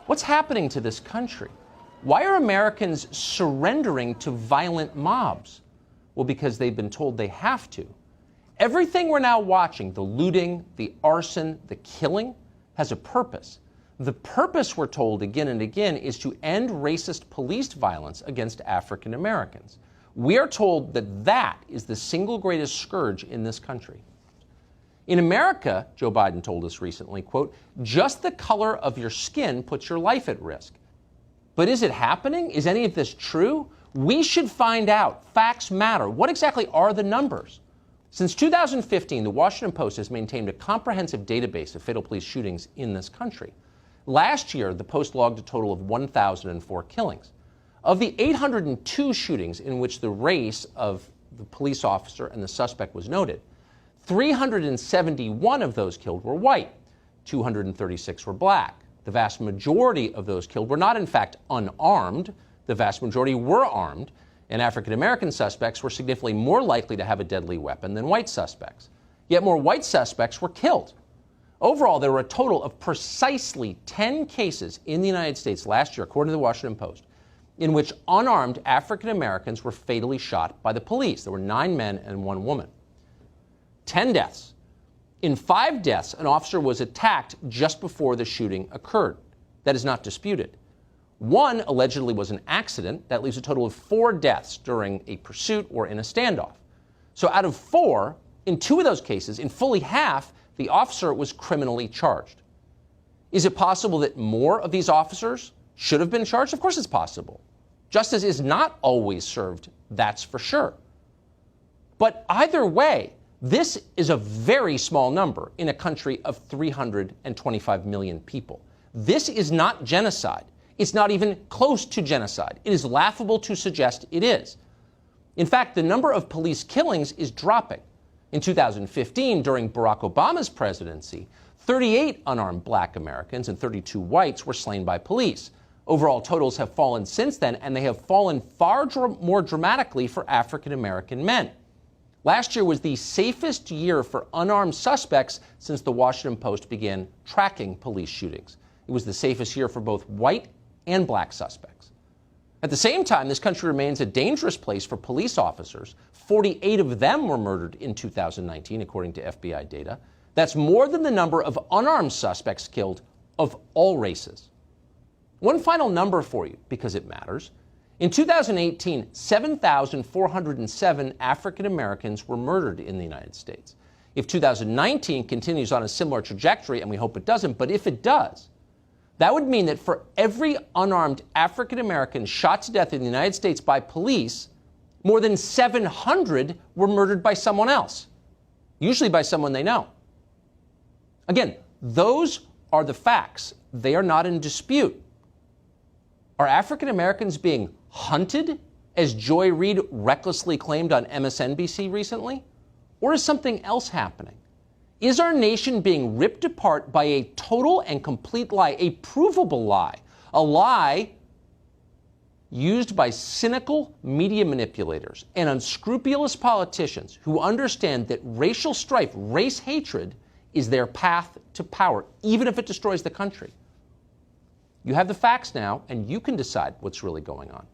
What's happening to this country? Why are Americans surrendering to violent mobs? Well, because they've been told they have to. Everything we're now watching, the looting, the arson, the killing, has a purpose. The purpose, we're told again and again, is to end racist police violence against African Americans. We are told that that is the single greatest scourge in this country. In America, Joe Biden told us recently, quote, just the color of your skin puts your life at risk. But is it happening? Is any of this true? We should find out. Facts matter. What exactly are the numbers? Since 2015, the Washington Post has maintained a comprehensive database of fatal police shootings in this country. Last year, the Post logged a total of 1,004 killings. Of the 802 shootings in which the race of the police officer and the suspect was noted, 371 of those killed were white, 236 were black. The vast majority of those killed were not, in fact, unarmed. The vast majority were armed, and African American suspects were significantly more likely to have a deadly weapon than white suspects. Yet more white suspects were killed. Overall, there were a total of precisely 10 cases in the United States last year, according to the Washington Post, in which unarmed African Americans were fatally shot by the police. There were 9 men and 1 woman. 10 deaths. In 5 deaths, an officer was attacked just before the shooting occurred. That is not disputed. 1 allegedly was an accident. That leaves a total of 4 deaths during a pursuit or in a standoff. So out of 4, in 2 of those cases, in fully half, the officer was criminally charged. Is it possible that more of these officers should have been charged? Of course it's possible. Justice is not always served, that's for sure. But either way, this is a very small number in a country of 325 million people. This is not genocide. It's not even close to genocide. It is laughable to suggest it is. In fact, the number of police killings is dropping. In 2015, during Barack Obama's presidency, 38 unarmed black Americans and 32 whites were slain by police. Overall totals have fallen since then, and they have fallen far more dramatically for African American men. Last year was the safest year for unarmed suspects since the Washington Post began tracking police shootings. It was the safest year for both white and black suspects. At the same time, this country remains a dangerous place for police officers. 48 of them were murdered in 2019, according to FBI data. That's more than the number of unarmed suspects killed of all races. One final number for you, because it matters. In 2018, 7,407 African Americans were murdered in the United States. If 2019 continues on a similar trajectory, and we hope it doesn't, but if it does, that would mean that for every unarmed African American shot to death in the United States by police, more than 700 were murdered by someone else, usually by someone they know. Again, those are the facts. They are not in dispute. Are African Americans being hunted, as Joy Reid recklessly claimed on MSNBC recently? Or is something else happening? Is our nation being ripped apart by a total and complete lie, a provable lie, a lie used by cynical media manipulators and unscrupulous politicians who understand that racial strife, race hatred, is their path to power, even if it destroys the country? You have the facts now, and you can decide what's really going on.